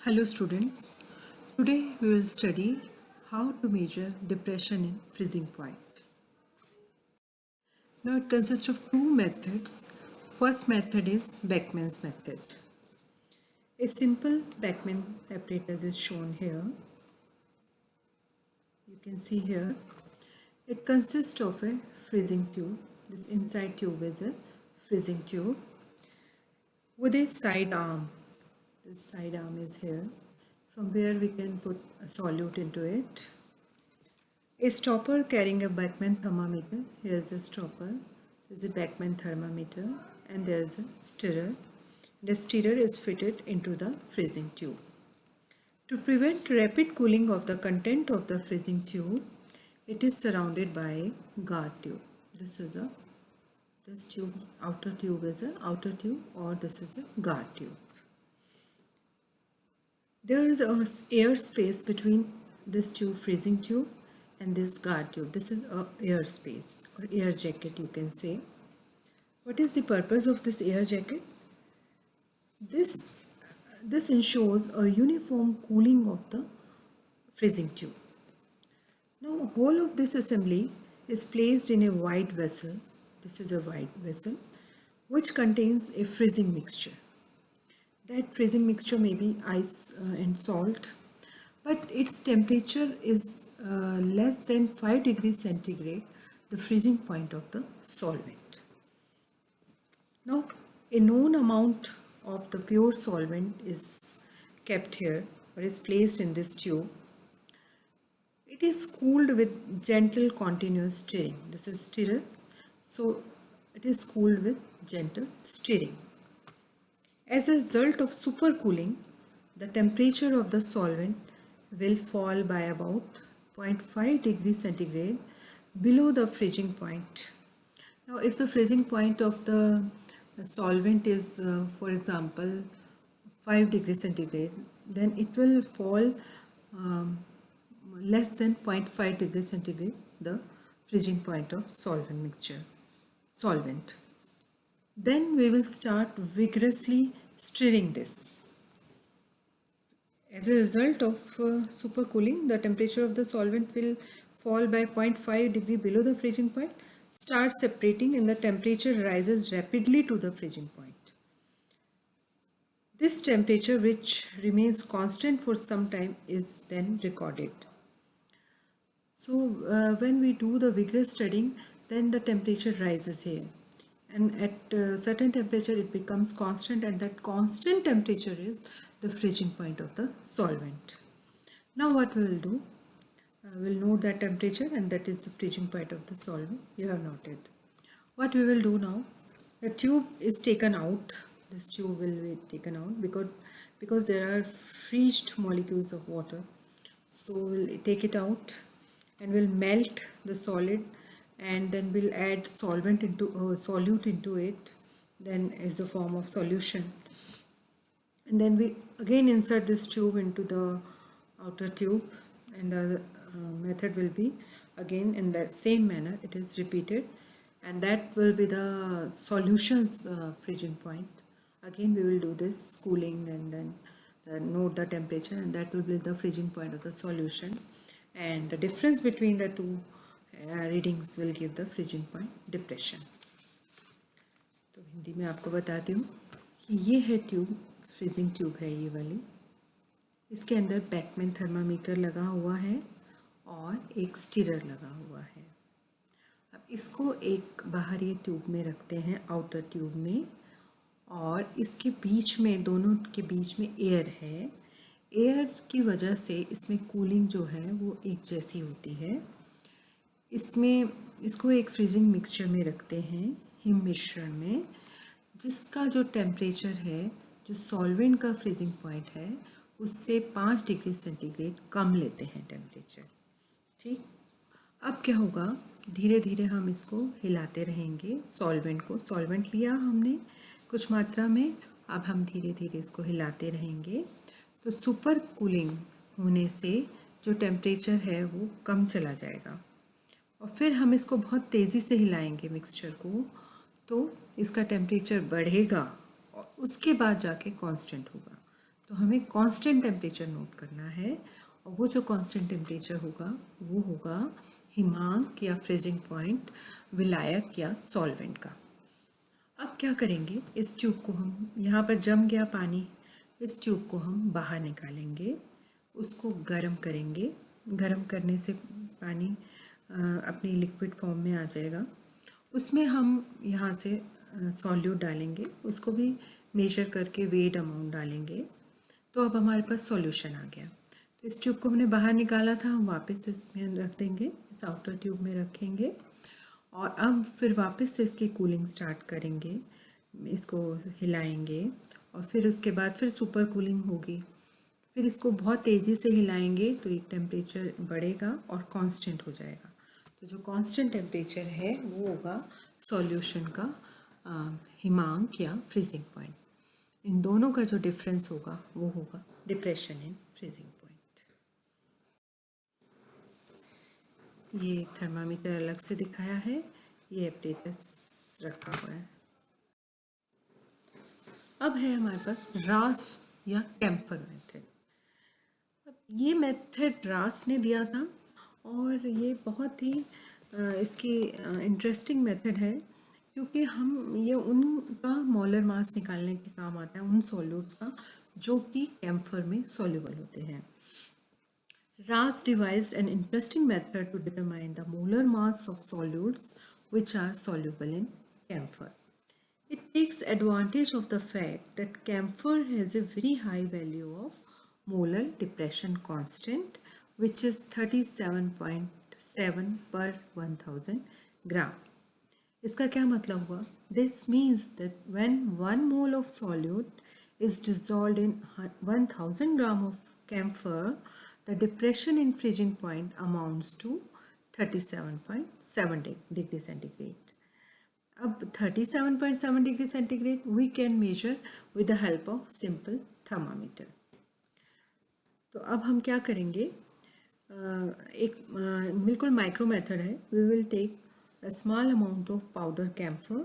Hello students, today we will study how to measure depression in freezing point. Now it consists of two methods. First method is Beckman's method. A simple Beckman apparatus is shown here. You can see here. It consists of a freezing tube. This inside tube is a freezing tube with a side arm. This side arm is here, from where we can put a solute into it. A stopper carrying a Beckman thermometer. Here is a stopper. This is a Beckman thermometer, and there is a stirrer. The stirrer is fitted into the freezing tube. To prevent rapid cooling of the content of the freezing tube, it is surrounded by a guard tube. This tube, outer tube is an outer tube, or this is a guard tube. There is a air space between this tube, freezing tube, and this guard tube. This is a air space or air jacket, you can say. What is the purpose of this air jacket? This ensures a uniform cooling of the freezing tube. Now, whole of this assembly is placed in a wide vessel. This is a wide vessel which contains a freezing mixture. That freezing mixture may be ice and salt, but its temperature is less than 5 degrees centigrade, the freezing point of the solvent. Now, a known amount of the pure solvent is kept here or is placed in this tube. It is cooled with gentle continuous stirring. This is stirrer, so it is cooled with gentle stirring. As a result of supercooling, the temperature of the solvent will fall by about 0.5 degrees centigrade below the freezing point. Now, if the freezing point of the solvent is, for example, 5 degrees centigrade, then it will fall less than 0.5 degrees centigrade, the freezing point of solvent. Then we will start vigorously stirring this. As a result of supercooling, the temperature of the solvent will fall by 0.5 degree below the freezing point, start separating, and the temperature rises rapidly to the freezing point. This temperature, which remains constant for some time, is then recorded. So when we do the vigorous stirring, then the temperature rises here. And at a certain temperature it becomes constant, and that constant temperature is the freezing point of the solvent. Now what we will do, we will note that temperature, and that is the freezing point of the solvent. You have noted. What we will do now, the tube is taken out. This tube will be taken out because there are freezed molecules of water. So we'll take it out and we'll melt the solid, and then we'll add solute into it, then as a form of solution, and then we again insert this tube into the outer tube, and the method will be again in that same manner. It is repeated, and that will be the solution's freezing point. Again we will do this cooling, and then note the temperature, and that will be the freezing point of the solution, and the difference between the two readings will give the freezing point depression. तो हिंदी में आपको बताती हूँ कि ये है tube, freezing tube है ये वाली. इसके अंदर बैकमैन थर्मामीटर लगा हुआ है और एक स्टिरर लगा हुआ है. अब इसको एक बाहर ये ट्यूब में रखते हैं, आउटर ट्यूब में, और इसके बीच में, दोनों के बीच में एयर है. एयर की वजह से इसमें कूलिंग जो है वो एक जैसी होती है. इसको एक फ्रीजिंग मिक्सचर में रखते हैं, हिम मिश्रण में, जिसका जो टेम्परेचर है, जो सॉल्वेंट का फ्रीजिंग पॉइंट है, उससे 5 डिग्री सेंटीग्रेड कम लेते हैं टेम्परेचर. ठीक, अब क्या होगा, धीरे धीरे हम इसको हिलाते रहेंगे. सॉल्वेंट लिया हमने कुछ मात्रा में, अब हम धीरे धीरे इसको हिलाते रहेंगे. तो सुपर कूलिंग होने से जो टेम्परेचर है वो कम चला जाएगा, और फिर हम इसको बहुत तेज़ी से हिलाएंगे मिक्सचर को, तो इसका टेम्परेचर बढ़ेगा और उसके बाद जाके कांस्टेंट होगा. तो हमें कांस्टेंट टेम्परेचर नोट करना है, और वो जो कांस्टेंट टेम्परेचर होगा वो होगा हिमांक या फ्रीजिंग पॉइंट विलायक या सॉल्वेंट का। अब क्या करेंगे, इस ट्यूब को हम, यहाँ पर जम गया पानी, इस ट्यूब को हम बाहर निकालेंगे, उसको गर्म करेंगे। गर्म करने से पानी अपनी लिक्विड फॉर्म में आ जाएगा। उसमें हम यहाँ से सॉल्यूट डालेंगे, उसको भी मेजर करके वेट अमाउंट डालेंगे। तो अब हमारे पास सॉल्यूशन आ गया। तो इस ट्यूब को हमने बाहर निकाला था, हम वापस इसमें रख देंगे, इस आउटर ट्यूब में रखेंगे, और अब फिर वापस से इसकी कूलिंग स्टार्ट करेंगे, इसको हिलाएंगे, और फिर उसके बाद फिर सुपर कूलिंग होगी। फिर इसको बहुत तेज़ी से हिलाएंगे तो एक टेम्परेचर बढ़ेगा और कांस्टेंट हो जाएगा। तो जो कांस्टेंट टेम्परेचर है वो होगा सॉल्यूशन का हिमांक या फ्रीजिंग पॉइंट। इन दोनों का जो डिफरेंस होगा वो होगा डिप्रेशन इन फ्रीजिंग पॉइंट। ये थर्मामीटर अलग से दिखाया है, ये एपरेटस रखा हुआ है। अब है हमारे पास रास या कैम्फर मेथड। अब ये मेथड रास ने दिया था, और ये बहुत ही इसकी इंटरेस्टिंग मेथड है, क्योंकि हम ये उनका मोलर मास निकालने के काम आता है, उन सॉल्यूट्स का जो कि कैम्फर में सॉल्युबल होते हैं। Ras devised an interesting method to determine the molar mass of solutes which are soluble in camphor. It takes advantage of the fact that camphor has a very high value of molar depression constant, which is 37.7 per 1000 gram. इसका क्या मतलब हुआ? This means that when 1 mole of solute is dissolved in 1000 gram of camphor, the depression in freezing point amounts to 37.7 degree centigrade. अब 37.7 degree centigrade we can measure with the help of simple thermometer. तो अब हम क्या करेंगे, एक बिल्कुल micro method है। We will take a small amount of powder camphor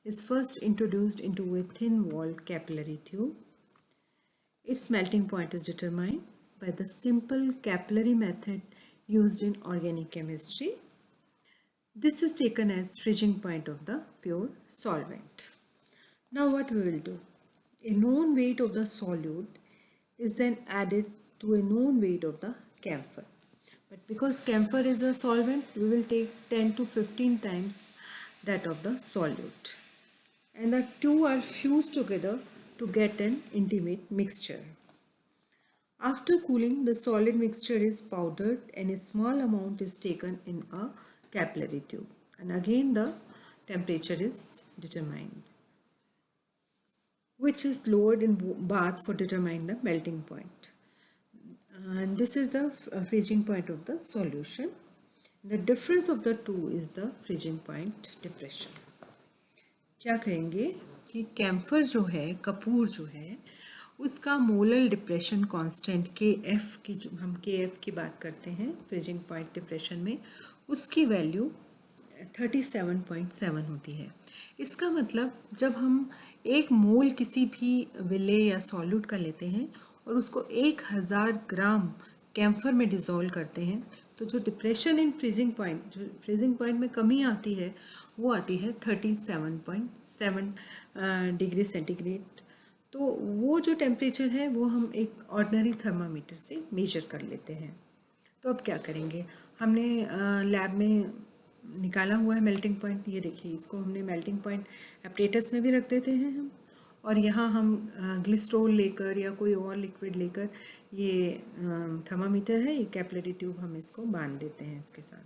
is first introduced into a thin walled capillary tube. Its melting point is determined by the simple capillary method used in organic chemistry. This is taken as freezing point of the pure solvent. Now what we will do? A known weight of the solute is then added to a known weight of the camphor. But because camphor is a solvent, we will take 10 to 15 times that of the solute. And the two are fused together to get an intimate mixture. After cooling, the solid mixture is powdered and a small amount is taken in a capillary tube. And again the temperature is determined, which is lowered in bath for determining the melting point. And this is the freezing point of the solution. The difference of the two is the freezing point depression. क्या कहेंगे कि camphor जो है, कपूर जो है, उसका molar depression constant KF की, जो हम KF की बात करते हैं फ्रीजिंग पॉइंट डिप्रेशन में, उसकी वैल्यू 37.7 होती है। इसका मतलब जब हम एक मोल किसी भी विले या सॉल्यूट का लेते हैं और उसको 1000 ग्राम कैम्फर में डिज़ोल्व करते हैं, तो जो डिप्रेशन इन फ्रीजिंग पॉइंट, जो फ्रीजिंग पॉइंट में कमी आती है, वो आती है 37.7 डिग्री सेंटीग्रेड। तो वो जो टेम्परेचर है वो हम एक ऑर्डिनरी थर्मामीटर से मेजर कर लेते हैं। तो अब क्या करेंगे, हमने लैब में निकाला हुआ है मेल्टिंग पॉइंट। ये देखिए, इसको हमने मेल्टिंग पॉइंट एपरेटस में भी रख देते हैं हम, और यहाँ हम ग्लिसरॉल लेकर या कोई और लिक्विड लेकर, ये थर्मामीटर है, ये कैपिलरी ट्यूब, हम इसको बांध देते हैं इसके साथ।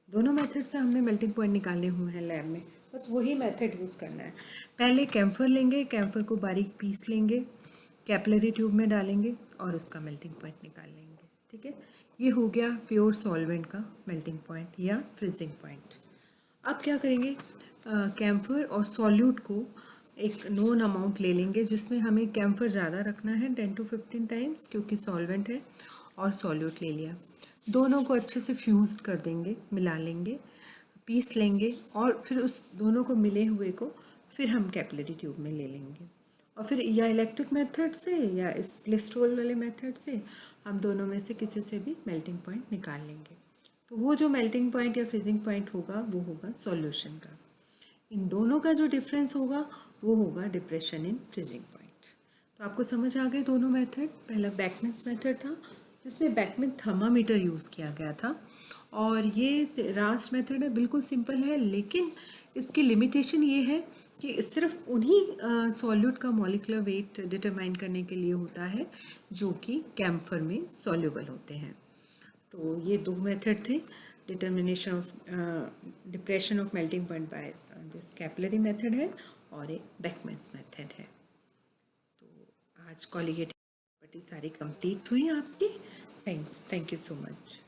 दोनों मेथड से हमने मेल्टिंग पॉइंट निकाले हुए हैं लैब में, बस वही मेथड यूज़ करना है। पहले कैम्फर लेंगे, कैम्फर को बारीक पीस लेंगे, कैपिलरी ट्यूब में डालेंगे और उसका मेल्टिंग पॉइंट निकाल लेंगे। ठीक है, ये हो गया प्योर सॉल्वेंट का मेल्टिंग पॉइंट या फ्रीजिंग पॉइंट। अब क्या करेंगे, कैम्फर और सॉल्यूट को एक नोन अमाउंट ले लेंगे, जिसमें हमें कैम्फर ज़्यादा रखना है 10 to 15 टाइम्स, क्योंकि सॉल्वेंट है, और सॉल्यूट ले लिया। दोनों को अच्छे से फ्यूज़ कर देंगे, मिला लेंगे, पीस लेंगे, और फिर उस दोनों को मिले हुए को फिर हम कैपिलरी ट्यूब में ले लेंगे और फिर या इलेक्ट्रिक मेथड से या इस ग्लिसरॉल वाले मेथड से हम दोनों में से किसी से भी मेल्टिंग पॉइंट निकाल लेंगे। तो वो जो मेल्टिंग पॉइंट या फ्रीजिंग पॉइंट होगा वो होगा सॉल्यूशन का। इन दोनों का जो डिफरेंस होगा वो होगा डिप्रेशन इन फ्रीजिंग पॉइंट। तो आपको समझ आ गए दोनों मेथड। पहला बेकमैन्स मेथड था जिसमें बेकमैन थर्मामीटर यूज़ किया गया था, और ये रास्ट मेथड है, बिल्कुल सिंपल है, लेकिन इसकी लिमिटेशन ये है कि सिर्फ उन्हीं सॉल्यूट का मॉलिक्यूलर वेट डिटरमाइन करने के लिए होता है जो कि कैम्फर में सॉल्युबल होते हैं। तो ये दो मेथड थे, determination of depression of melting point by this capillary method है और एक बेकमैन्स मेथड है। तो आज कॉलिगेटिव प्रॉपर्टी सारी कंप्लीट हुई आपकी। Thank you so much.